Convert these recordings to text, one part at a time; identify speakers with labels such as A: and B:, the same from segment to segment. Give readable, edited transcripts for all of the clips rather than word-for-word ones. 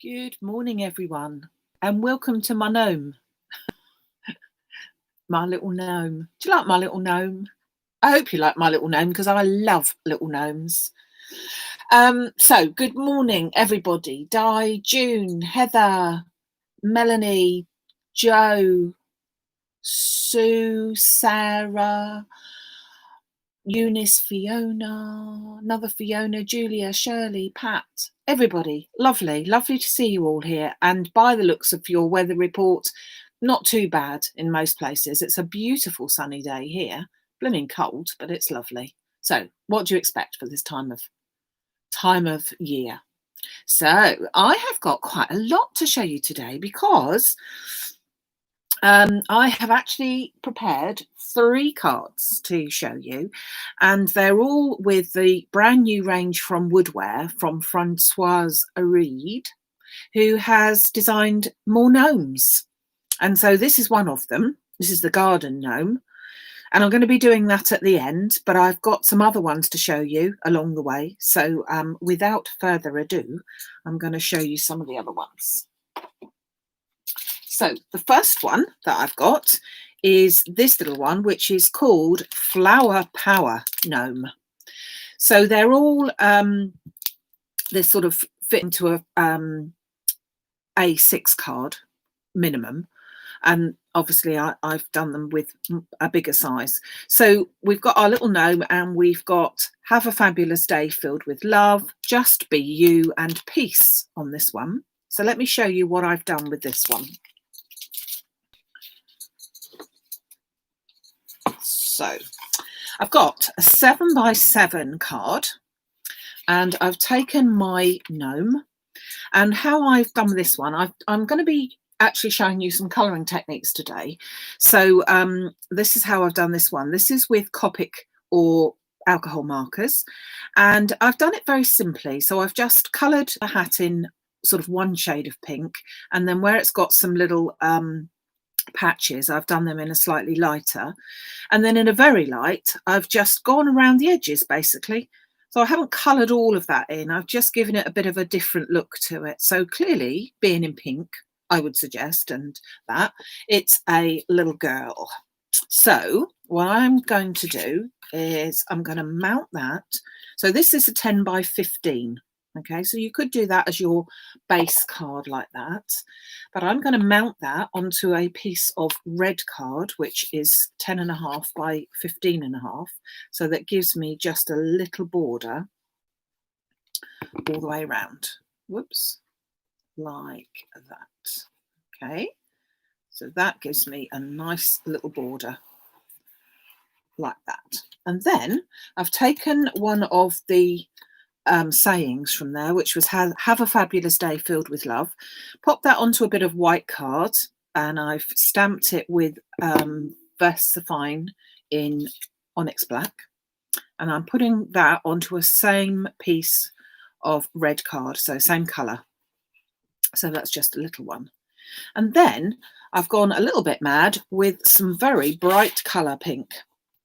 A: Good morning, everyone, and welcome to my gnome, my little gnome. Do you like my little gnome? I hope you like my little gnome because I love little gnomes. So, good morning, everybody. Di, June, Heather, Melanie, Joe, Sue, Sarah, Eunice, Fiona, another Fiona, Julia, Shirley, Pat, everybody. Lovely to see you all here. And by the looks of your weather report, not too bad in most places. It's a beautiful sunny day here. Blooming cold, but it's lovely. So what do you expect for this time of year? So I have got quite a lot to show you today because I have actually prepared 3 cards to show you, and they're all with the brand new range from Woodware from Françoise Reed, who has designed more gnomes. And so this is one of them. This is the Garden Gnome, and I'm going to be doing that at the end, but I've got some other ones to show you along the way. So without further ado, I'm going to show you some of the other ones. So the first one that I've got is this little one, which is called Flower Power Gnome. So they're all they sort of fit into a A6 card minimum, and obviously I've done them with a bigger size. So we've got our little gnome, and we've got Have a Fabulous Day Filled with Love, Just Be You, and Peace on this one. So let me show you what I've done with this one. So I've got a 7x7 card, and I've taken my gnome, and how I've done this one, I'm going to be actually showing you some colouring techniques today. So this is how I've done this one. This is with Copic or alcohol markers, and I've done it very simply. So I've just coloured the hat in sort of one shade of pink, and then where it's got some little patches, I've done them in a slightly lighter, and then in a very light I've just gone around the edges basically. So I haven't coloured all of that in, I've just given it a bit of a different look to it. So clearly, being in pink, I would suggest, and that it's a little girl. So what I'm going to do is I'm going to mount that. So this is a 10x15. Okay, so you could do that as your base card like that, but I'm going to mount that onto a piece of red card, which is 10.5 by 15.5. So that gives me just a little border all the way around. Whoops, like that. Okay, so that gives me a nice little border like that. And then I've taken one of the sayings from there, which was have a fabulous day filled with love. Pop that onto a bit of white card, and I've stamped it with VersaFine in Onyx Black, and I'm putting that onto a same piece of red card, so same colour. So that's just a little one. And then I've gone a little bit mad with some very bright colour pink.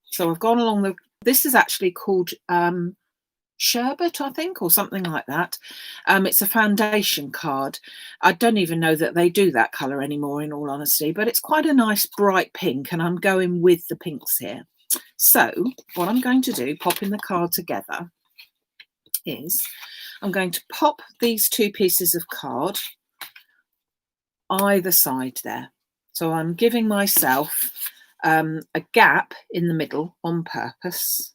A: So I've gone along this is actually called Sherbet, I think, or something like that. It's a foundation card. I don't even know that they do that colour anymore, in all honesty, but it's quite a nice bright pink, and I'm going with the pinks here. So what I'm going to do, popping the card together, is I'm going to pop these 2 pieces of card either side there. So I'm giving myself a gap in the middle on purpose.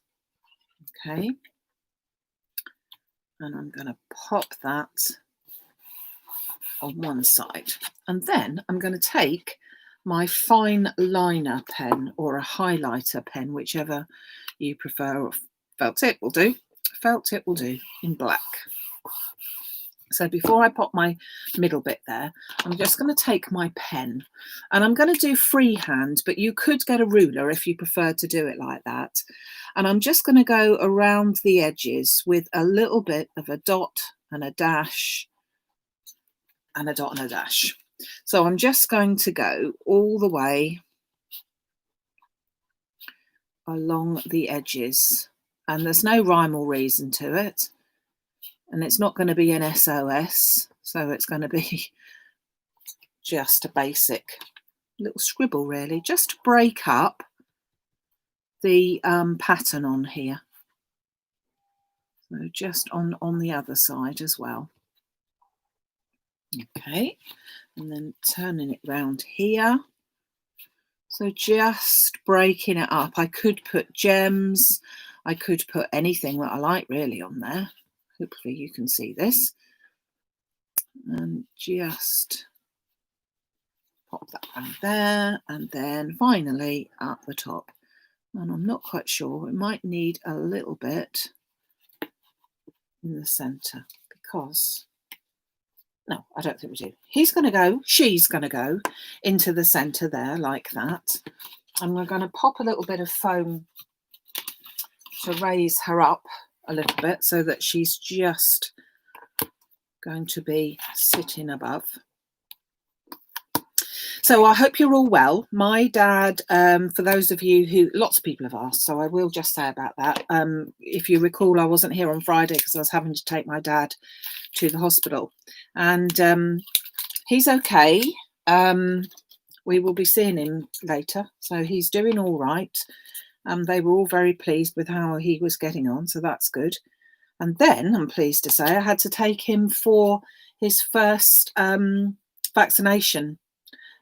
A: Okay. And I'm going to pop that on one side. And then I'm going to take my fine liner pen or a highlighter pen, whichever you prefer, or felt tip will do. Felt tip will do in black. So before I pop my middle bit there, I'm just going to take my pen, and I'm going to do freehand, but you could get a ruler if you prefer to do it like that. And I'm just going to go around the edges with a little bit of a dot and a dash and a dot and a dash. So I'm just going to go all the way along the edges, and there's no rhyme or reason to it, and it's not going to be an SOS. So it's going to be just a basic little scribble, really, just to break up the pattern on here. So just on the other side as well. Okay, and then turning it round here. So just breaking it up. I could put gems, I could put anything that I like really on there. Hopefully you can see this. And just pop that around there, and then finally at the top. And I'm not quite sure, it might need a little bit in the centre, because no, I don't think we do. She's going to go into the centre there like that. And we're going to pop a little bit of foam to raise her up a little bit so that she's just going to be sitting above. So I hope you're all well. My dad, for those of you who, lots of people have asked, so I will just say about that. If you recall, I wasn't here on Friday because I was having to take my dad to the hospital, and he's okay. We will be seeing him later, so he's doing all right. They were all very pleased with how he was getting on, so that's good. And then I'm pleased to say I had to take him for his first vaccination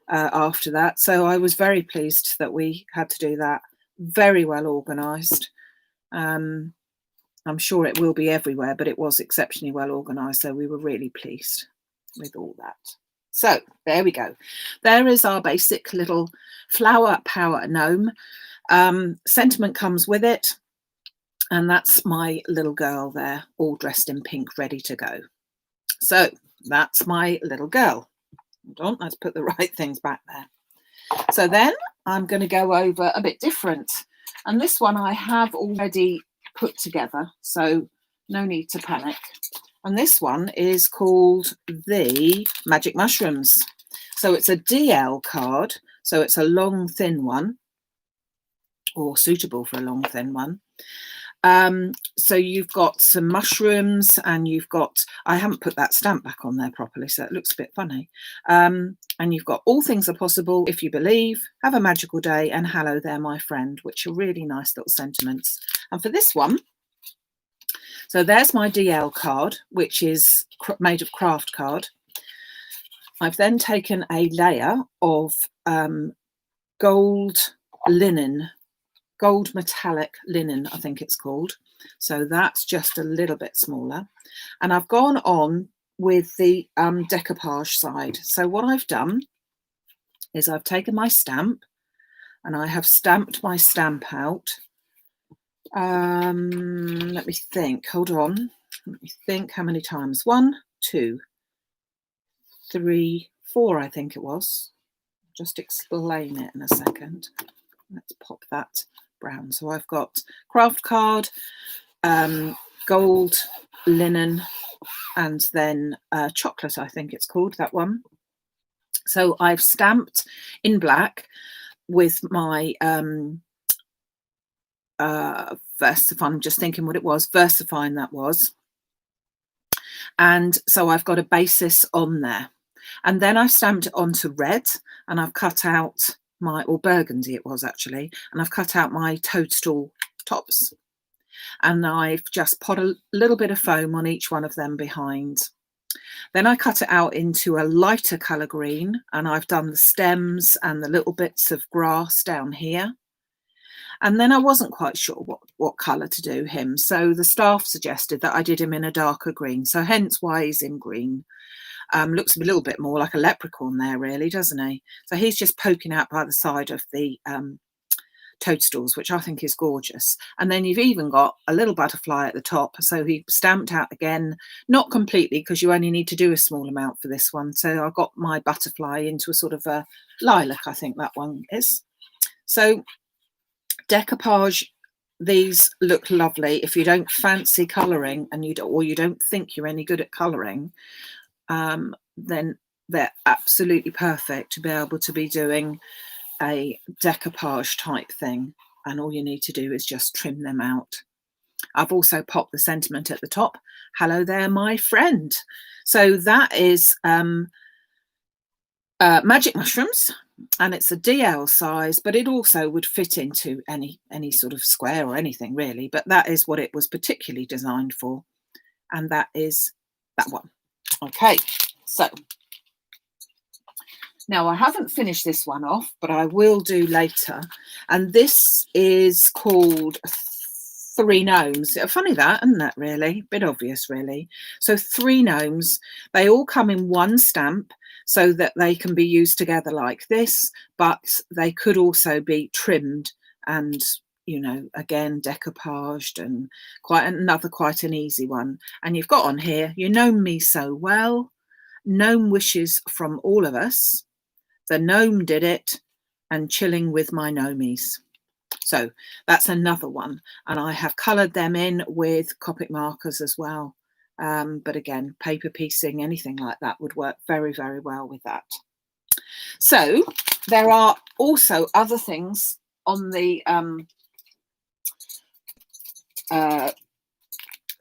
A: after that. So I was very pleased that we had to do that. Very well organised. I'm sure it will be everywhere, but it was exceptionally well organised. So we were really pleased with all that. So there we go. There is our basic little flower power gnome. Sentiment comes with it. And that's my little girl there, all dressed in pink, ready to go. So that's my little girl. Hold on, let's put the right things back there. So then I'm going to go over a bit different. And this one I have already put together, so no need to panic. And this one is called the Magic Mushrooms. So it's a DL card, so it's a long, thin one, or suitable for a long, thin one. So you've got some mushrooms, and you've got, I haven't put that stamp back on there properly, so it looks a bit funny. And you've got all things are possible if you believe, have a magical day, and hello there, my friend, which are really nice little sentiments. And for this one, so there's my DL card, which is made of craft card. I've then taken a layer of gold linen, gold metallic linen, I think it's called. So that's just a little bit smaller. And I've gone on with the decoupage side. So what I've done is I've taken my stamp and I have stamped my stamp out. Let me think, hold on. Let me think how many times. 1, 2, 3, 4, I think it was. Just explain it in a second. Let's pop that brown. So I've got craft card, gold linen, and then chocolate, I think it's called, that one. So I've stamped in black with my Versafine. I'm just thinking what it was, Versafine that was. And so I've got a basis on there. And then I stamped it onto red, and I've cut out my, or burgundy it was actually, and I've cut out my toadstool tops. And I've just put a little bit of foam on each one of them behind. Then I cut it out into a lighter colour green, and I've done the stems and the little bits of grass down here. And then I wasn't quite sure what colour to do him. So the staff suggested that I did him in a darker green. So hence why he's in green. Looks a little bit more like a leprechaun there, really, doesn't he? So he's just poking out by the side of the toadstools, which I think is gorgeous. And then you've even got a little butterfly at the top. So he stamped out again, not completely, because you only need to do a small amount for this one. So I got my butterfly into a sort of a lilac, I think that one is. So decoupage, these look lovely. If you don't fancy colouring and you don't think you're any good at colouring, then they're absolutely perfect to be able to be doing a decoupage type thing, and all you need to do is just trim them out. I've also popped the sentiment at the top, hello there, my friend. So that is Magic Mushrooms, and it's a DL size, but it also would fit into any sort of square or anything really, but that is what it was particularly designed for, and that is that one. Okay, so now I haven't finished this one off, but I will do later, and this is called Three Gnomes. Funny that, isn't that really? Bit obvious really. So Three Gnomes, they all come in one stamp so that they can be used together like this, but they could also be trimmed and, you know, again, decoupaged, and quite an easy one. And you've got on here, you know me so well, gnome wishes from all of us, the gnome did it, and chilling with my gnomies. So that's another one, and I have coloured them in with Copic markers as well. But again, paper piecing, anything like that would work very, very well with that. So there are also other things on the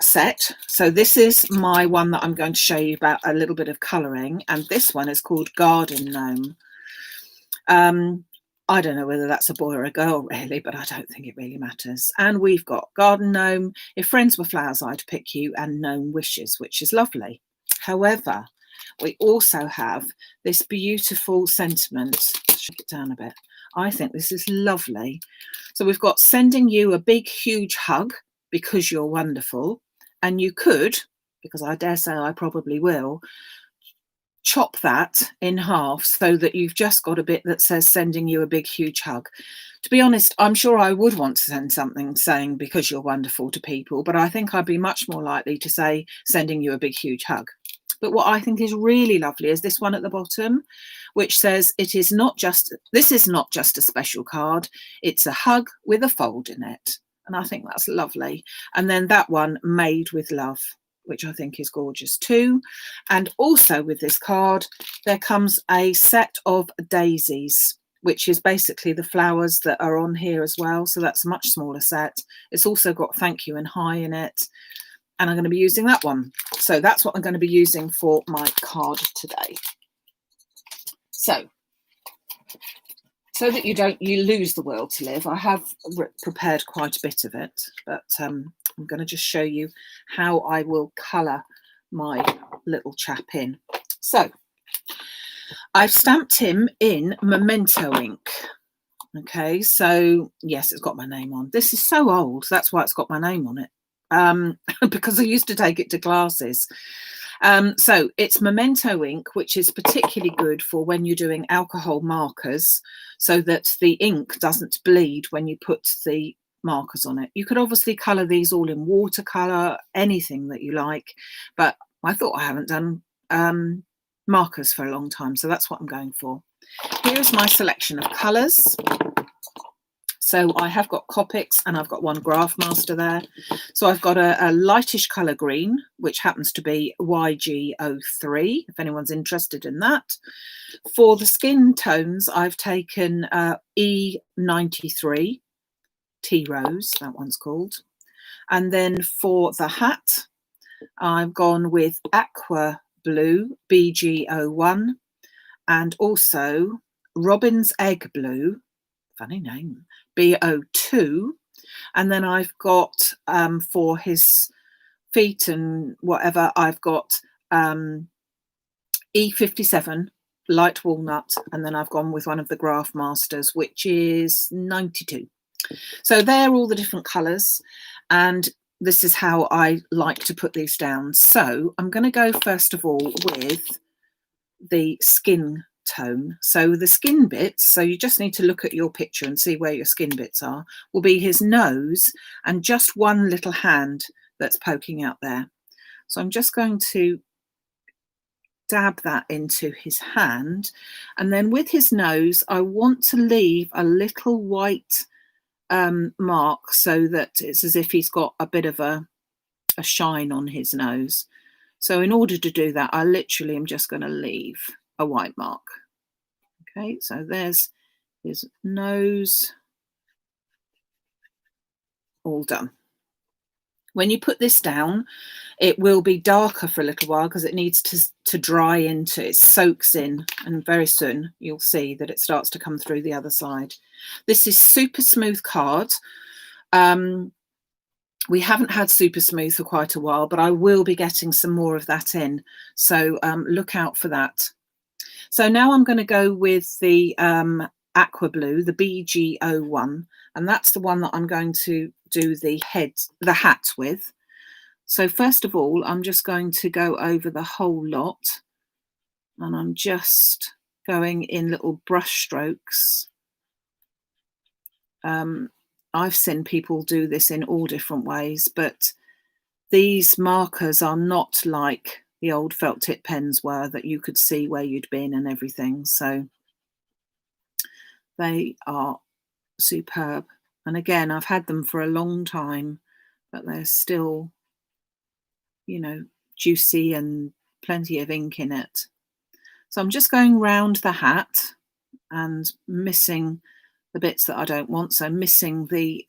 A: set. So this is my one that I'm going to show you about a little bit of colouring, and this one is called Garden Gnome. I don't know whether that's a boy or a girl really, but I don't think it really matters. And we've got Garden Gnome, If Friends Were Flowers I'd Pick You, and Gnome Wishes, which is lovely. However, we also have this beautiful sentiment. Shake it down a bit. I think this is lovely. So we've got sending you a big, huge hug because you're wonderful. And you could, because I dare say I probably will, chop that in half so that you've just got a bit that says sending you a big huge hug. To be honest, I'm sure I would want to send something saying because you're wonderful to people, but I think I'd be much more likely to say sending you a big huge hug. But what I think is really lovely is this one at the bottom, which says this is not just a special card, it's a hug with a fold in it. And I think that's lovely. And then that one, made with love, which I think is gorgeous too. And also with this card, there comes a set of daisies, which is basically the flowers that are on here as well. So that's a much smaller set. It's also got thank you and hi in it. And I'm going to be using that one. So that's what I'm going to be using for my card today. So that you lose the world to live, I have prepared quite a bit of it, but I'm going to just show you how I will colour my little chap in. So I've stamped him in Memento ink. Okay, so yes, it's got my name on. This is so old, that's why it's got my name on it, because I used to take it to classes. So it's Memento ink, which is particularly good for when you're doing alcohol markers, so that the ink doesn't bleed when you put the markers on it. You could obviously colour these all in watercolour, anything that you like, but I thought I haven't done markers for a long time, so that's what I'm going for. Here's my selection of colours. So I have got Copics and I've got one Graph Master there. So I've got a lightish colour green, which happens to be YG03, if anyone's interested in that. For the skin tones, I've taken E93, Tea Rose, that one's called. And then for the hat, I've gone with Aqua Blue, BG01, and also Robin's Egg Blue, funny name, BO2. And then I've got for his feet and whatever, I've got E57, light walnut, and then I've gone with one of the Graph Masters, which is 92. So they're all the different colours, and this is how I like to put these down. So I'm going to go first of all with the skin tone. So the skin bits, so you just need to look at your picture and see where your skin bits are, will be his nose and just one little hand that's poking out there. So I'm just going to dab that into his hand, and then with his nose I want to leave a little white mark so that it's as if he's got a bit of a shine on his nose. So in order to do that, I literally am just going to leave a white mark. Okay, so there's his nose, all done. When you put this down, it will be darker for a little while because it needs to dry into, it soaks in, and very soon you'll see that it starts to come through the other side. This is super smooth card. We haven't had super smooth for quite a while, but I will be getting some more of that in. So look out for that. So now I'm going to go with the aqua blue, the BG01, and that's the one that I'm going to do the hat with. So first of all, I'm just going to go over the whole lot, and I'm just going in little brush strokes. I've seen people do this in all different ways, but these markers are not like the old felt tip pens were, that you could see where you'd been and everything. So they are superb. And again, I've had them for a long time, but they're still, you know, juicy and plenty of ink in it. So I'm just going round the hat and missing the bits that I don't want. So missing the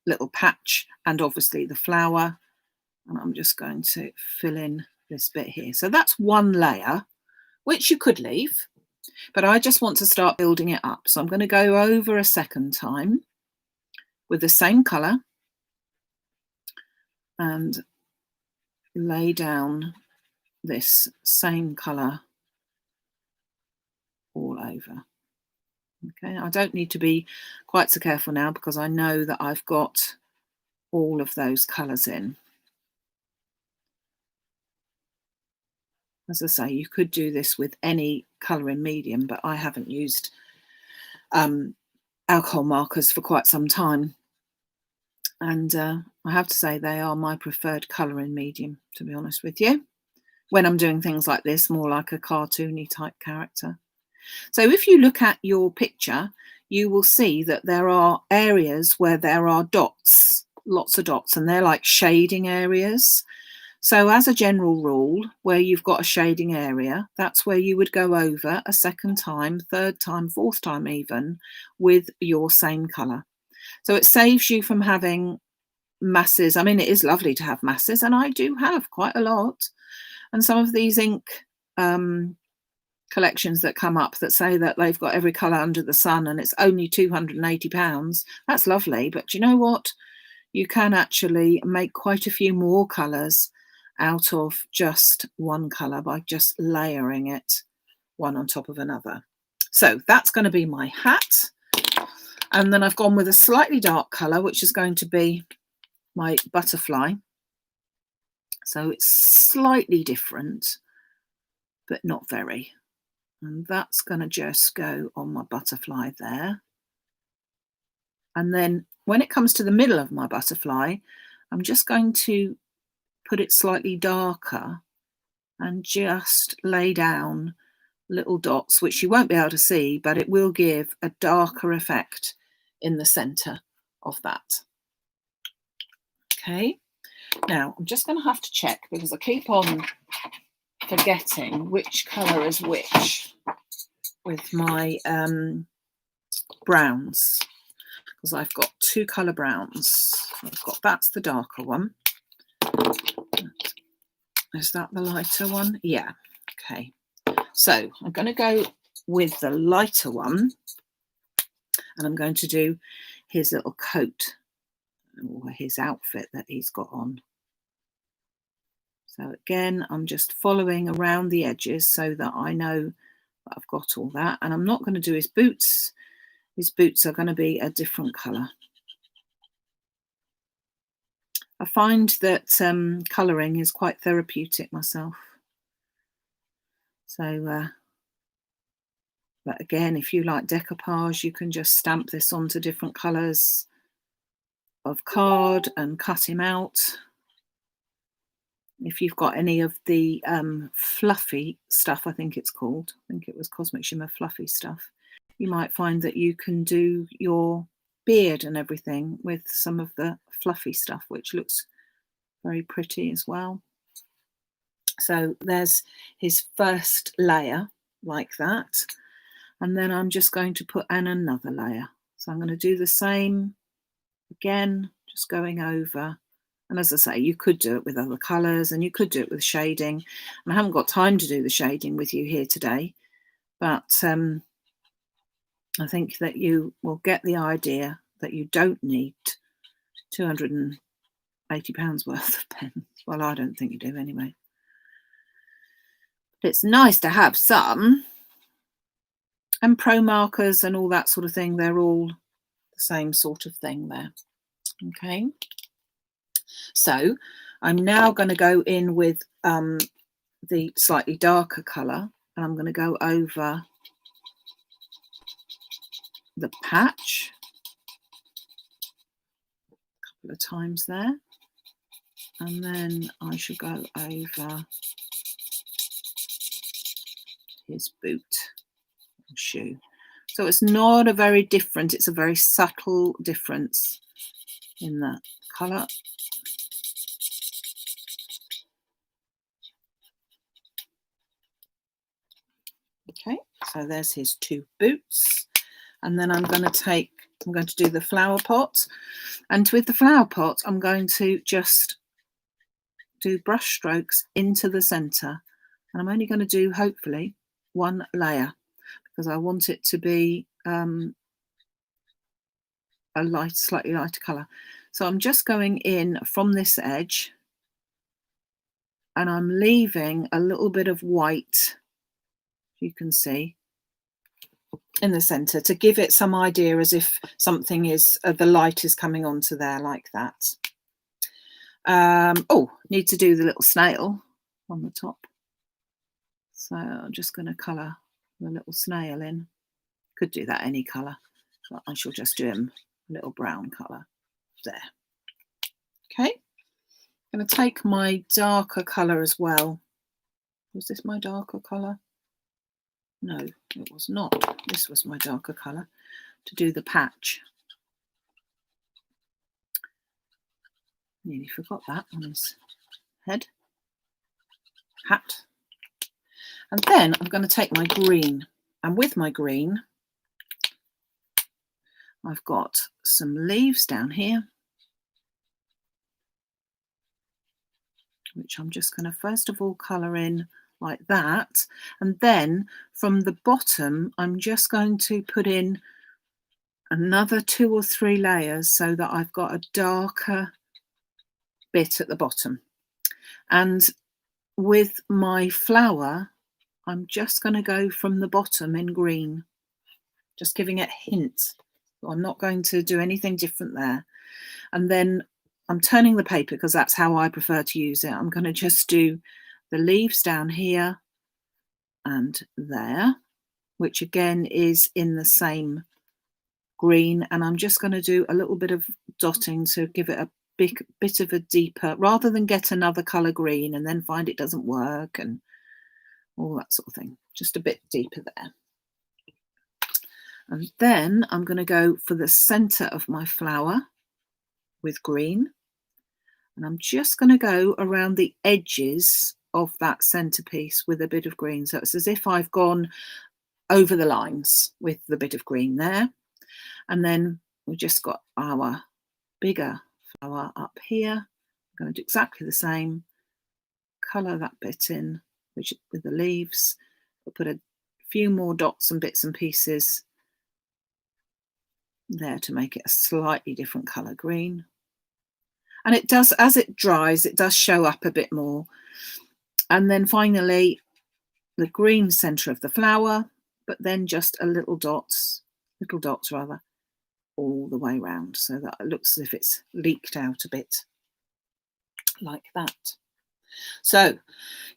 A: little patch and obviously the flower. And I'm just going to fill in this bit here. So that's one layer, which you could leave, but I just want to start building it up. So I'm going to go over a second time with the same colour and lay down this same colour all over. Okay, I don't need to be quite so careful now because I know that I've got all of those colours in. As I say, you could do this with any colouring medium, but I haven't used alcohol markers for quite some time. And I have to say they are my preferred colouring medium, to be honest with you, when I'm doing things like this, more like a cartoony type character. So if you look at your picture, you will see that there are areas where there are dots, lots of dots, and they're like shading areas. So as a general rule, where you've got a shading area, that's where you would go over a second time, third time, fourth time even, with your same colour. So it saves you from having masses. I mean, it is lovely to have masses, and I do have quite a lot. And some of these ink collections that come up that say that they've got every colour under the sun and it's only £280, that's lovely. But you know what? You can actually make quite a few more colours out of just one colour by just layering it one on top of another. So that's going to be my hat. And then I've gone with a slightly dark colour, which is going to be my butterfly. So it's slightly different, but not very. And that's going to just go on my butterfly there. And then when it comes to the middle of my butterfly, I'm just going to put it slightly darker and just lay down little dots, which you won't be able to see, but it will give a darker effect in the centre of that. Okay, now I'm just going to have to check because I keep on forgetting which colour is which with my browns, because I've got two colour browns. That's the darker one. Is that the lighter one? Yeah. Okay. So I'm going to go with the lighter one, and I'm going to do his little coat or his outfit that he's got on. So again, I'm just following around the edges so that I know that I've got all that. And I'm not going to do his boots. His boots are going to be a different colour. I find that colouring is quite therapeutic myself. So, but again, if you like decoupage, you can just stamp this onto different colours of card and cut him out. If you've got any of the fluffy stuff, I think it's called, I think it was Cosmic Shimmer fluffy stuff, you might find that you can do your beard and everything with some of the fluffy stuff, which looks very pretty as well. So there's his first layer like that, and then I'm just going to put in another layer. So I'm going to do the same again, just going over And as I say, you could do it with other colours and you could do it with shading. And I haven't got time to do the shading with you here today, but I think that you will get the idea that you don't need £280 worth of pens. Well, I don't think you do anyway. But it's nice to have some. And pro markers and all that sort of thing, they're all the same sort of thing there. Okay. So I'm now going to go in with the slightly darker colour, and I'm going to go over the patch a couple of times there, and then I shall go over his boot and shoe. So it's not a very different, it's a very subtle difference in the colour. Okay, so there's his two boots, and then I'm going to do the flower pot, and with the flower pot I'm going to just do brush strokes into the centre, and I'm only going to do hopefully one layer because I want it to be a slightly lighter colour. So I'm just going in from this edge and I'm leaving a little bit of white, you can see, in the centre to give it some idea as if something is, the light is coming onto there like that. Oh, need to do the little snail on the top. So I'm just going to colour the little snail in. Could do that any colour, but I shall just do him a little brown colour there. Okay, I'm going to take my darker colour as well. Was this my darker colour? No, it was not. This was my darker colour to do the patch. Nearly forgot that on his head. Hat. And then I'm going to take my green, and with my green I've got some leaves down here, which I'm just going to first of all colour in like that, and then from the bottom I'm just going to put in another 2 or 3 layers so that I've got a darker bit at the bottom. And with my flower I'm just going to go from the bottom in green, just giving it a hint. I'm not going to do anything different there. And then I'm turning the paper because that's how I prefer to use it. I'm going to just do the leaves down here and there, which again is in the same green, and I'm just going to do a little bit of dotting to give it a bit of a deeper, rather than get another colour green and then find it doesn't work and all that sort of thing, just a bit deeper there. And then I'm going to go for the centre of my flower with green, and I'm just going to go around the edges of that centerpiece with a bit of green. So it's as if I've gone over the lines with the bit of green there. And then we've just got our bigger flower up here. I'm going to do exactly the same, colour that bit in, which with the leaves. I'll put a few more dots and bits and pieces there to make it a slightly different colour green. And it does, as it dries, it does show up a bit more. And then finally the green centre of the flower, but then just a little dots rather, all the way around, so that it looks as if it's leaked out a bit like that. So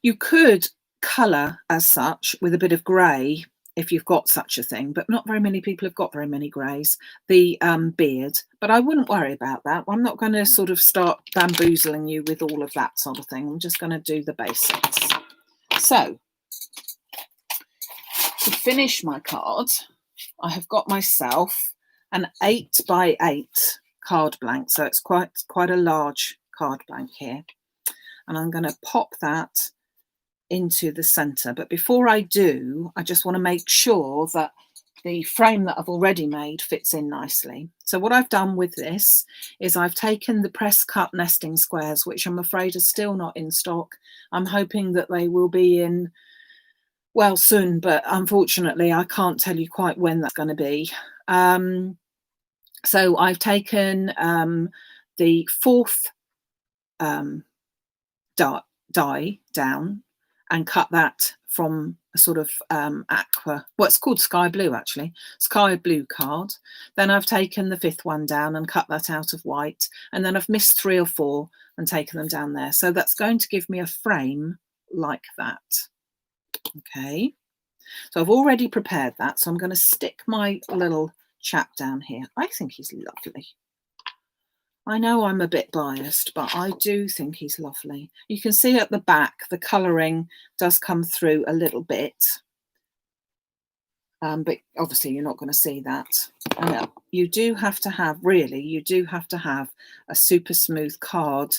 A: you could colour as such with a bit of grey if you've got such a thing, but not very many people have got very many greys, the beard, but I wouldn't worry about that. I'm not going to sort of start bamboozling you with all of that sort of thing. I'm just going to do the basics. So to finish my card, I have got myself an 8 by 8 card blank, so it's quite a large card blank here, and I'm going to pop that into the center. But before I do, I just want to make sure that the frame that I've already made fits in nicely. So what I've done with this is I've taken the press cut nesting squares, which I'm afraid are still not in stock. I'm hoping that they will be in, well, soon, but unfortunately I can't tell you quite when that's going to be. So I've taken the fourth die down and cut that from a sort of aqua, well, it's called sky blue actually, sky blue card. Then I've taken the fifth one down and cut that out of white, and then I've missed 3 or 4 and taken them down there. So that's going to give me a frame like that. Okay, so I've already prepared that, so I'm going to stick my little chap down here. I think he's lovely. I know I'm a bit biased, but I do think he's lovely. You can see at the back, the colouring does come through a little bit. But obviously you're not going to see that. And you do have to have, really, you do have to have a super smooth card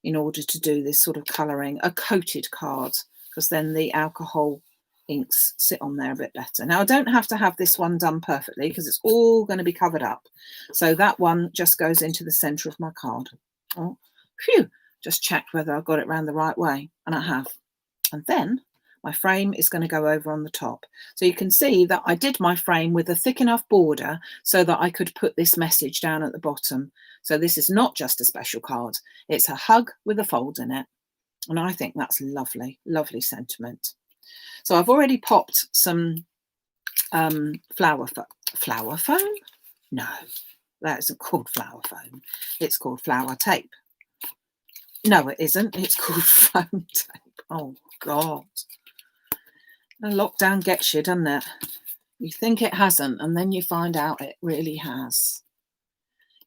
A: in order to do this sort of colouring, a coated card, because then the alcohol inks sit on there a bit better. Now I don't have to have this one done perfectly because it's all going to be covered up. So that one just goes into the centre of my card. Oh, phew, just checked whether I got it round the right way, and I have. And then my frame is going to go over on the top. So you can see that I did my frame with a thick enough border so that I could put this message down at the bottom. So this is not just a special card, it's a hug with a fold in it. And I think that's lovely, lovely sentiment. So I've already popped some flower foam? No, that isn't called flower foam. It's called flower tape. No, it isn't. It's called foam tape. Oh, God. The lockdown gets you, doesn't it? You think it hasn't, and then you find out it really has.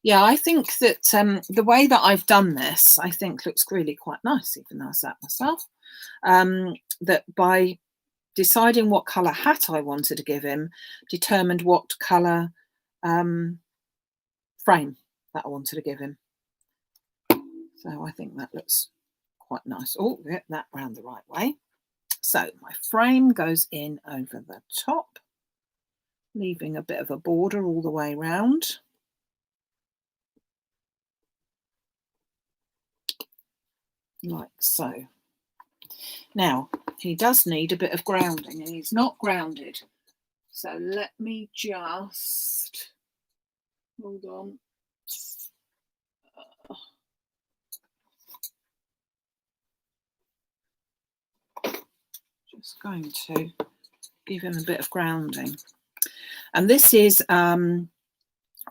A: Yeah, I think that the way that I've done this, I think looks really quite nice, even though I sat myself. That by deciding what colour hat I wanted to give him, determined what colour frame that I wanted to give him. So I think that looks quite nice. Oh, get that round the right way. So my frame goes in over the top, leaving a bit of a border all the way round. Like so. Now, he does need a bit of grounding, and he's not grounded. So let me just, hold on. Just going to give him a bit of grounding. And this is one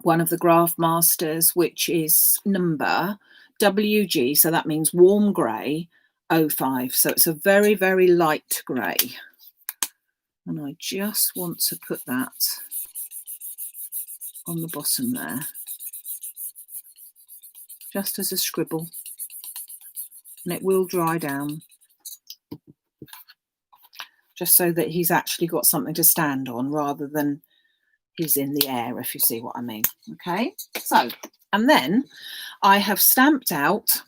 A: of the Graph Masters, which is number WG, so that means warm grey 05. So it's a very, very light grey. And I just want to put that on the bottom there, just as a scribble. And it will dry down, just so that he's actually got something to stand on rather than he's in the air, if you see what I mean. Okay, so, and then I have stamped out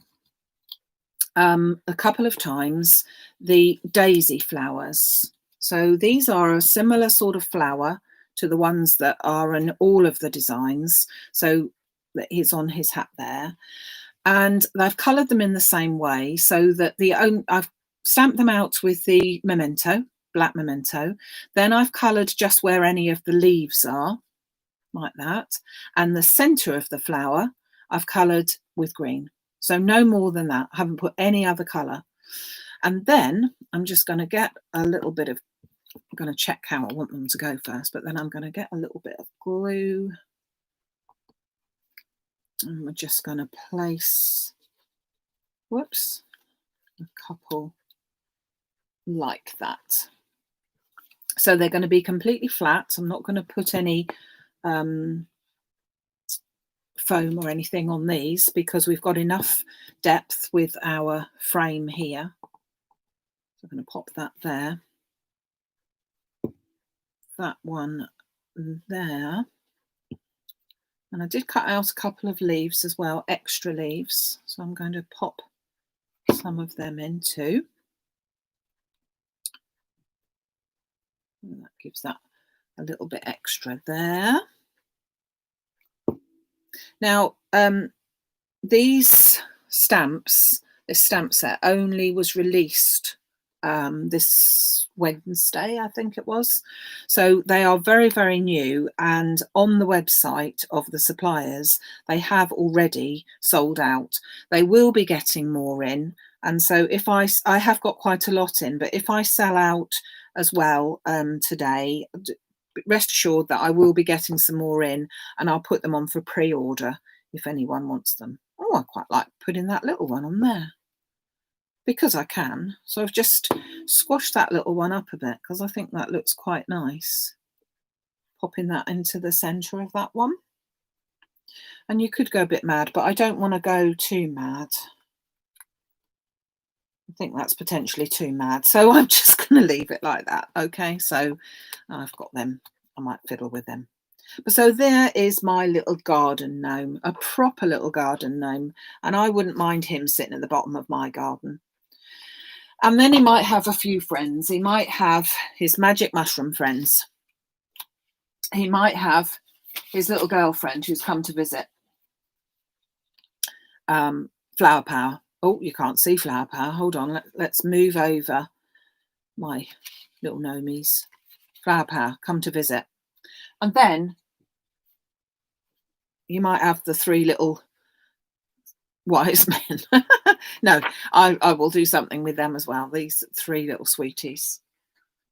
A: a couple of times the daisy flowers. So these are a similar sort of flower to the ones that are in all of the designs. So that is on his hat there. And I've coloured them in the same way so that I've stamped them out with the memento, black memento. Then I've coloured just where any of the leaves are, like that. And the centre of the flower I've coloured with green. So no more than that. I haven't put any other colour. And then I'm just going to get a little bit of, I'm going to check how I want them to go first, but then I'm going to get a little bit of glue. And we're just going to place, whoops, a couple like that. So they're going to be completely flat. I'm not going to put any foam or anything on these because we've got enough depth with our frame here. So I'm going to pop that there. That one there. And I did cut out a couple of leaves as well, extra leaves. So I'm going to pop some of them in too. And that gives that a little bit extra there. Now, these stamps, this stamp set only was released this Wednesday, I think it was. So they are very, very new, and on the website of the suppliers, they have already sold out. They will be getting more in. And so if I have got quite a lot in, but if I sell out as well today, rest assured that I will be getting some more in, and I'll put them on for pre-order if anyone wants them. Oh, I quite like putting that little one on there because I can. So I've just squashed that little one up a bit because I think that looks quite nice. Popping that into the centre of that one. And you could go a bit mad, but I don't want to go too mad. I think that's potentially too mad. So I'm just going to leave it like that. Okay, so I've got them. I might fiddle with them. But so there is my little garden gnome, a proper little garden gnome. And I wouldn't mind him sitting at the bottom of my garden. And then he might have a few friends. He might have his magic mushroom friends. He might have his little girlfriend who's come to visit. Flower Power. Oh, you can't see Flower Power. Hold on. Let's move over my little gnomies. Flower Power, come to visit. And then you might have the three little wise men. No, I will do something with them as well, these three little sweeties.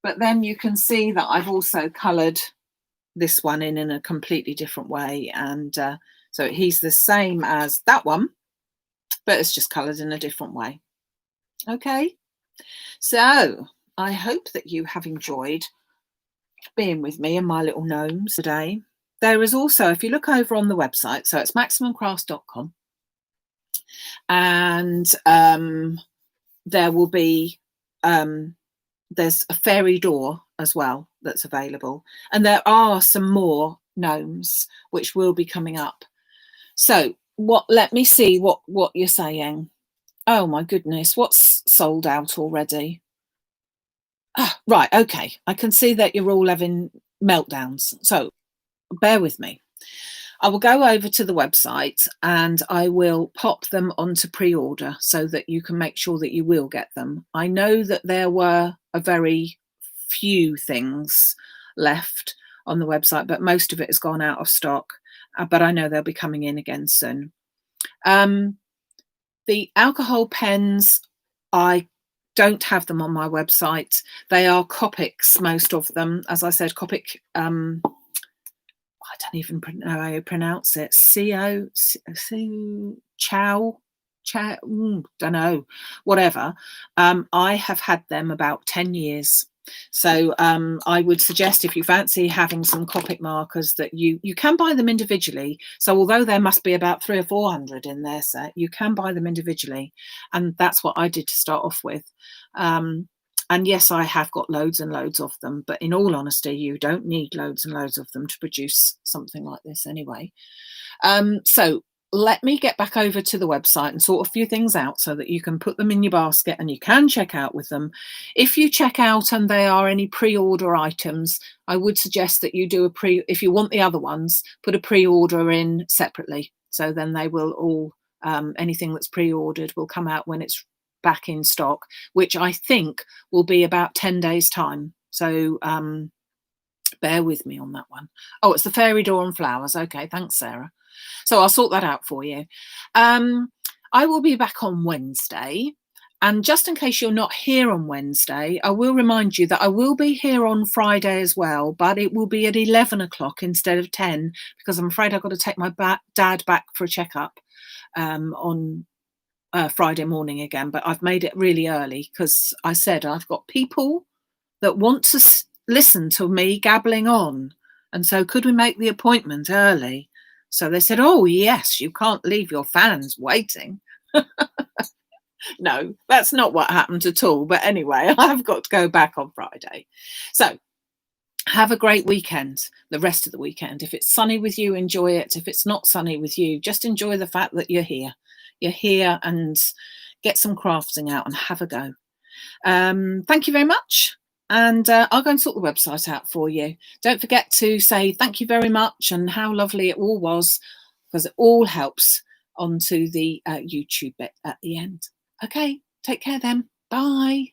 A: But then you can see that I've also coloured this one in a completely different way. And so he's the same as that one, but it's just coloured in a different way. Okay, so I hope that you have enjoyed being with me and my little gnomes today. There is also, if you look over on the website, so it's maximumcrafts.com, and there will be there's a fairy door as well that's available, and there are some more gnomes which will be coming up. So let me see what you're saying. Oh my goodness, what's sold out already? Right, okay, I can see that you're all having meltdowns, so bear with me. I will go over to the website and I will pop them onto pre-order so that you can make sure that you will get them. I know that there were a very few things left on the website, but most of it has gone out of stock, but I know they'll be coming in again soon. The alcohol pens, I don't have them on my website. They are Copics, most of them. As I said, Copic, I don't even know how you pronounce it. Don't know, whatever. I have had them about 10 years. So I would suggest, if you fancy having some Copic markers, that you can buy them individually. So although there must be about 300 or 400 in their set, you can buy them individually. And that's what I did to start off with. And yes, I have got loads and loads of them, but in all honesty, you don't need loads and loads of them to produce something like this anyway. So let me get back over to the website and sort a few things out so that you can put them in your basket and you can check out with them. If you check out and they are any pre-order items, I would suggest that you do if you want the other ones, put a pre-order in separately. So then they will all, anything that's pre-ordered will come out when it's back in stock, which I think will be about 10 days time. So bear with me on that one. Oh, it's the fairy door and flowers. Okay, thanks, Sarah. So I'll sort that out for you. I will be back on Wednesday. And just in case you're not here on Wednesday, I will remind you that I will be here on Friday as well, but it will be at 11 o'clock instead of 10, because I'm afraid I've got to take my dad back for a checkup on Friday morning again. But I've made it really early because I said I've got people that want to listen to me gabbling on. And so could we make the appointment early? So they said, oh, yes, you can't leave your fans waiting. No, that's not what happened at all. But anyway, I've got to go back on Friday. So have a great weekend, the rest of the weekend. If it's sunny with you, enjoy it. If it's not sunny with you, just enjoy the fact that you're here. You're here, and get some crafting out and have a go. Thank you very much. and I'll go and sort the website out for you. Don't forget to say thank you very much and how lovely it all was, because it all helps onto the YouTube bit at the end. Okay, take care then. Bye.